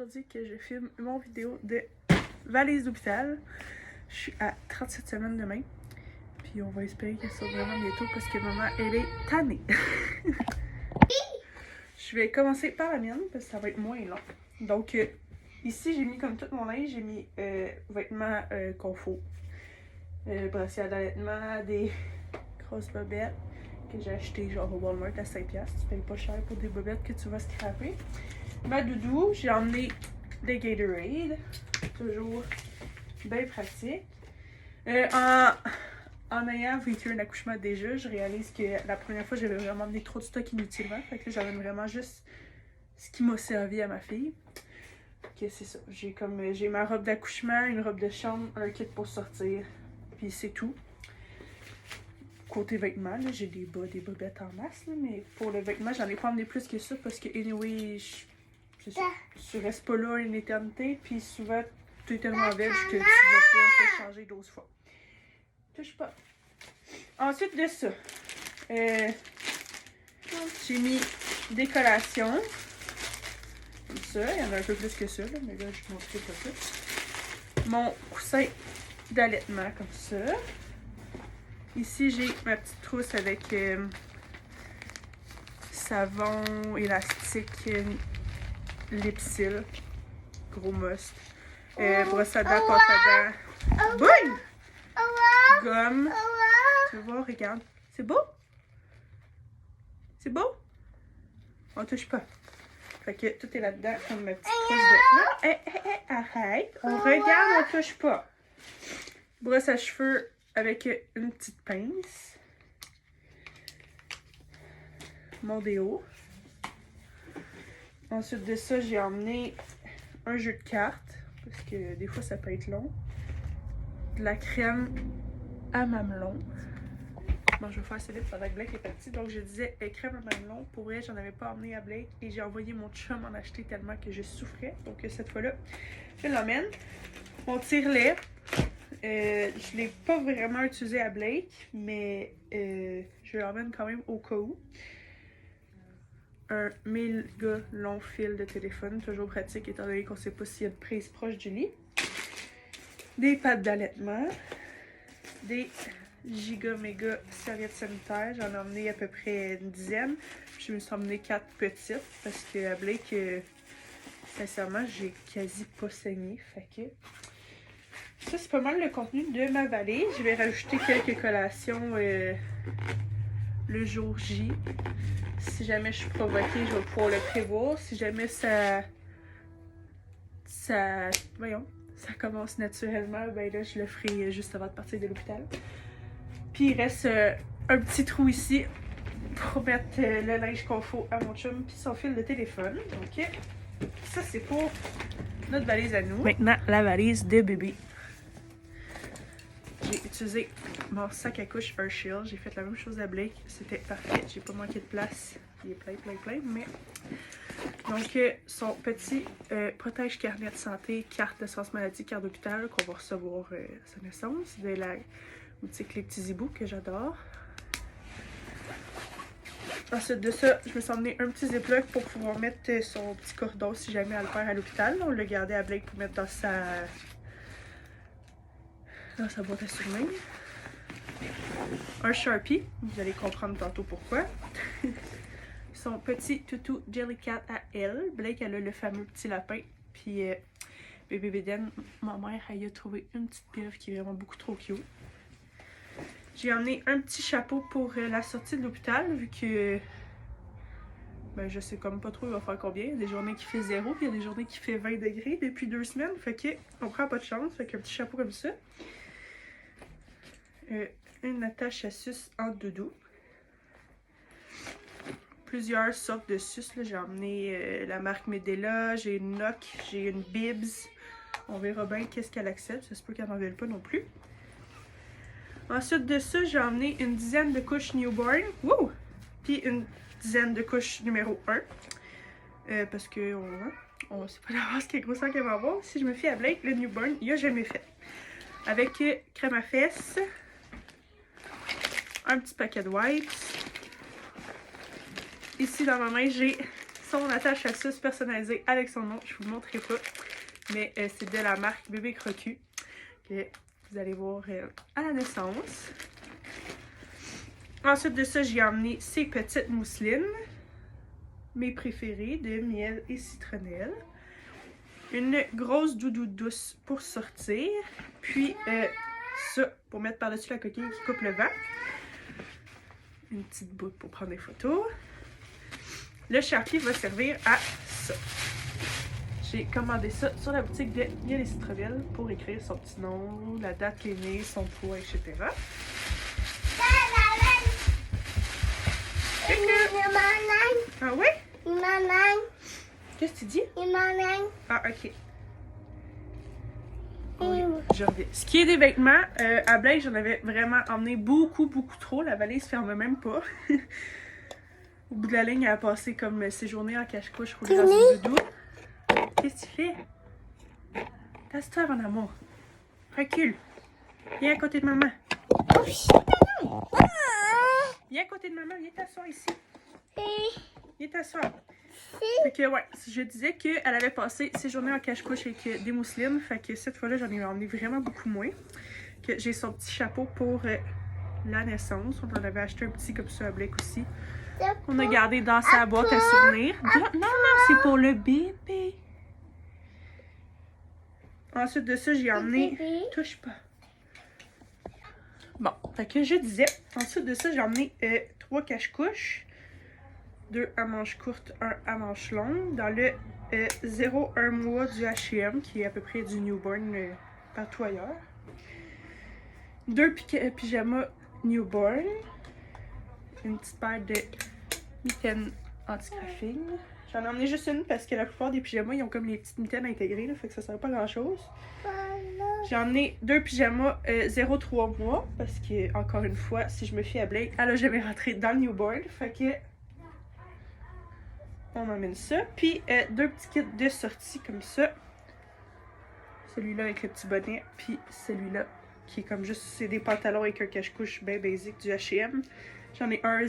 aujourd'hui que je filme mon vidéo de valise d'hôpital. Je suis à 37 semaines demain. Puis on va espérer qu'elle sorte vraiment bientôt parce que maman, elle est tannée. Je vais commencer par la mienne parce que ça va être moins long. Donc, ici, j'ai mis comme tout mon linge, j'ai mis vêtements confort, brassière d'allaitement, des grosses bobettes que j'ai acheté genre au Walmart à 5$. Tu payes pas cher pour des bobettes que tu vas scraper. Ma doudou, j'ai emmené des Gatorade, toujours bien pratique. En ayant vécu un accouchement déjà, je réalise que la première fois, j'avais vraiment amené trop de stock inutilement. Fait que là, j'amène vraiment juste ce qui m'a servi à ma fille. Que c'est ça. J'ai ma robe d'accouchement, une robe de chambre, un kit pour sortir. Puis c'est tout. Côté vêtements, là, j'ai des bas, des bobettes en masse, là, mais pour le vêtement, j'en ai pas emmené plus que ça parce que, anyway, tu restes pas là une éternité. Puis souvent, tu es tellement vêche que tu vas pas te changer 12 fois. Touche pas. Ensuite de ça, j'ai mis des collations. Comme ça. Il y en a un peu plus que ça, là, mais là, je montre pas tout. Mon coussin d'allaitement, comme ça. Ici, j'ai ma petite trousse avec savon, élastique, Lipsil, gros must, brosse à dents, pâte à dents, boum! Gomme. Tu vas voir, regarde. C'est beau? C'est beau? On touche pas. Fait que tout est là-dedans, comme ma petite trousse de... Non, arrête. On regarde, on touche pas. Brosse à cheveux avec une petite pince. Mon déo. Ensuite de ça, j'ai emmené un jeu de cartes. Parce que des fois, ça peut être long. De la crème à mamelon. Bon, je vais faire assez vite pendant que Blake est petit. Donc, je disais crème à mamelon. Pour elle, j'en avais pas emmené à Blake. Et j'ai envoyé mon chum en acheter tellement que je souffrais. Donc, cette fois-là, je l'emmène. Mon tire-lait. Je l'ai pas vraiment utilisé à Blake. Mais je l'emmène quand même au cas où. Un méga long fil de téléphone. Toujours pratique étant donné qu'on sait pas s'il y a de prise proche du lit. Des pattes d'allaitement. Des giga méga serviettes sanitaires. J'en ai emmené à peu près une dizaine. Je me suis emmené 4 petites parce que à Blake, sincèrement, j'ai quasi pas saigné. Fait que ça, c'est pas mal le contenu de ma valise. Je vais rajouter quelques collations le jour J. Si jamais je suis provoquée, je vais pouvoir le prévoir. Si jamais ça commence naturellement, ben là, je le ferai juste avant de partir de l'hôpital. Puis il reste un petit trou ici pour mettre le linge confort à mon chum puis son fil de téléphone. Donc ça, c'est pour notre valise à nous. Maintenant, la valise de bébé. J'ai utilisé mon sac à couche Herschel. J'ai fait la même chose à Blake. C'était parfait. J'ai pas manqué de place. Il est plein, mais... Donc, son petit protège carnet de santé, carte d'assurance maladie, carte d'hôpital qu'on va recevoir à sa naissance de la boutique Les Petits Hiboux que j'adore. Ensuite de ça, je me suis emmené un petit ziploc pour pouvoir mettre son petit cordon si jamais elle le perd à l'hôpital. On l'a gardé à Blake pour mettre dans sa boîte à souvenirs. Un Sharpie, vous allez comprendre tantôt pourquoi. Son petit toutou Jellycat à elle. Blake, elle a le fameux petit lapin. Puis bébé Bédène, ma mère, elle a trouvé une petite pieuvre qui est vraiment beaucoup trop cute. J'ai emmené un petit chapeau pour la sortie de l'hôpital, vu que ben, je sais comme pas trop il va faire combien. Il y a des journées qui fait 0, puis il y a des journées qui fait 20 degrés depuis 2 semaines. Fait que on prend pas de chance. Fait qu'un petit chapeau comme ça. Une attache à suce en doudou. Plusieurs sortes de suces. J'ai emmené la marque Medela, j'ai une Noc, j'ai une Bibs. On verra bien qu'est-ce qu'elle accepte. Ça se peut qu'elle n'en veuille pas non plus. Ensuite de ça, j'ai emmené une dizaine de couches newborn. Wouh! Puis une dizaine de couches numéro 1. Parce que on sait pas d'avance quel grosseur qu'elle va avoir. Si je me fie à Blake, le newborn, il a jamais fait. Avec crème à fesses. Un petit paquet de wipes. Ici dans ma main, j'ai son attache à sauce personnalisée avec son nom. Je vous le montrerai pas. Mais c'est de la marque Bébé Crocu. Que vous allez voir à la naissance. Ensuite de ça, j'ai emmené ces petites mousselines. Mes préférées de miel et citronnelle. Une grosse doudou douce pour sortir. Puis ça pour mettre par-dessus la coquille qui coupe le vent. Une petite boute pour prendre des photos. Le Sharpie va servir à ça. J'ai commandé ça sur la boutique de Miel et Citronelle pour écrire son petit nom, la date qu'il est né, son poids, etc. Ah oui? Qu'est-ce que tu dis? Ah, ok. Oui, je reviens. Ce qui est des vêtements, à Blake, j'en avais vraiment emmené beaucoup trop. La valise ferme même pas. Au bout de la ligne, elle a passé comme ses journées en cache-couche roulée dans une doudou. Qu'est-ce que tu fais? Tasse-toi, mon amour. Recule. Viens à côté de maman. Viens à côté de maman. Viens t'asseoir ici. Viens t'asseoir. Fait que, ouais, je disais qu'elle avait passé ses journées en cache-couche avec des mousselines. Fait que cette fois-là, j'en ai emmené vraiment beaucoup moins. Que j'ai son petit chapeau pour la naissance. On en avait acheté un petit comme ça à Blake aussi. On a gardé dans sa boîte à souvenirs. Non, c'est pour le bébé. Ensuite de ça, j'ai emmené... Touche pas. Bon, fait que je disais, ensuite de ça, j'ai emmené 3 cache-couches. 2 à manches courtes, 1 à manches longues. Dans le 0-1 mois du H&M, qui est à peu près du newborn partout ailleurs. 2 pyjamas newborn. Une petite paire de mitaines anti-graphing. J'en ai emmené juste une parce que la plupart des pyjamas, ils ont comme les petites mitaines intégrées, là, fait que ça sert pas à grand chose. J'ai emmené 2 pyjamas 0-3 mois parce que, encore une fois, si je me fie à Blake, elle a jamais rentré dans le newborn. Fait que on emmène ça. Puis 2 petits kits de sortie comme ça. Celui-là avec le petit bonnet, puis celui-là qui est comme juste, c'est des pantalons avec un cache-couche bien basique du H&M. J'en ai un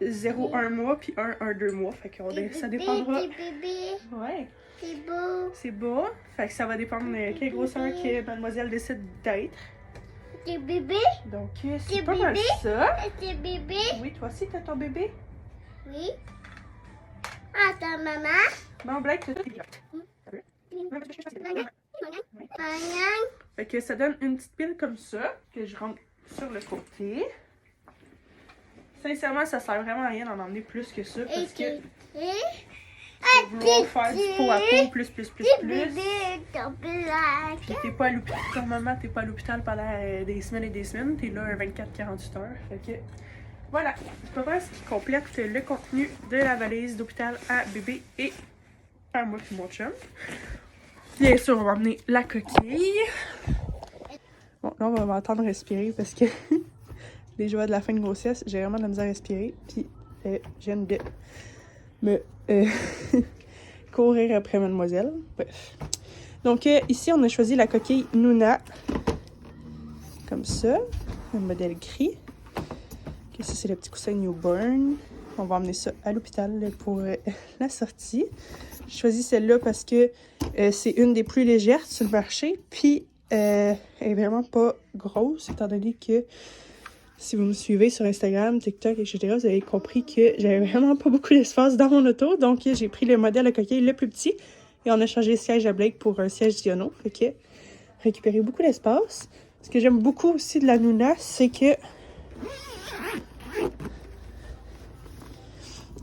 0-1 mois, puis un 1-2 mois. Fait que ça dépendra. Ouais. C'est beau. C'est beau. Fait que ça va dépendre de quelle grosseur que mademoiselle décide d'être. C'est bébé. Donc, c'est pas mal ça. C'est bébé. Oui, toi aussi, t'as ton bébé? Oui. Ah, ta maman. Bon, Blake, t'as tout. Fait que ça donne une petite pile comme ça, que je rentre sur le côté. Sincèrement, ça sert vraiment à rien d'en emmener plus que ça, parce que vouloir faire du pot à pot, plus. Puis t'es pas à l'hôpital, normalement, t'es pas à l'hôpital pendant des semaines et des semaines, t'es là un 24-48 heures. Fait que, voilà, c'est pas mal ce qui complète le contenu de la valise d'hôpital à bébé et à moi et mon chum. Bien sûr, on va emmener la coquille. Bon, là, on va m'entendre respirer parce que les joies de la fin de grossesse, j'ai vraiment de la misère à respirer. Puis, je viens de me courir après mademoiselle. Bref. Donc, ici, on a choisi la coquille Nuna. Comme ça. Un modèle gris. Okay, ça, c'est le petit coussin newborn. On va emmener ça à l'hôpital pour la sortie. J'ai choisi celle-là parce que c'est une des plus légères sur le marché. Puis, elle est vraiment pas grosse, étant donné que si vous me suivez sur Instagram, TikTok, etc., vous avez compris que j'avais vraiment pas beaucoup d'espace dans mon auto. Donc, j'ai pris le modèle à coquille le plus petit et on a changé le siège à Blake pour un siège Diono. Fait que récupérer beaucoup d'espace. Ce que j'aime beaucoup aussi de la Nuna, c'est que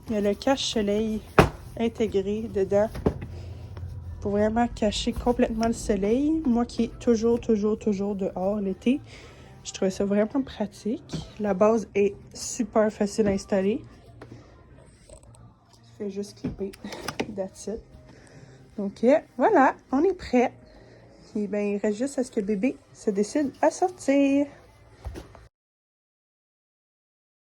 il y a le cache-soleil intégré dedans pour vraiment cacher complètement le soleil. Moi qui est toujours dehors l'été, je trouvais ça vraiment pratique. La base est super facile à installer. Je fais juste clipper. That's it. Donc voilà, on est prêt. Et bien, il reste juste à ce que le bébé se décide à sortir.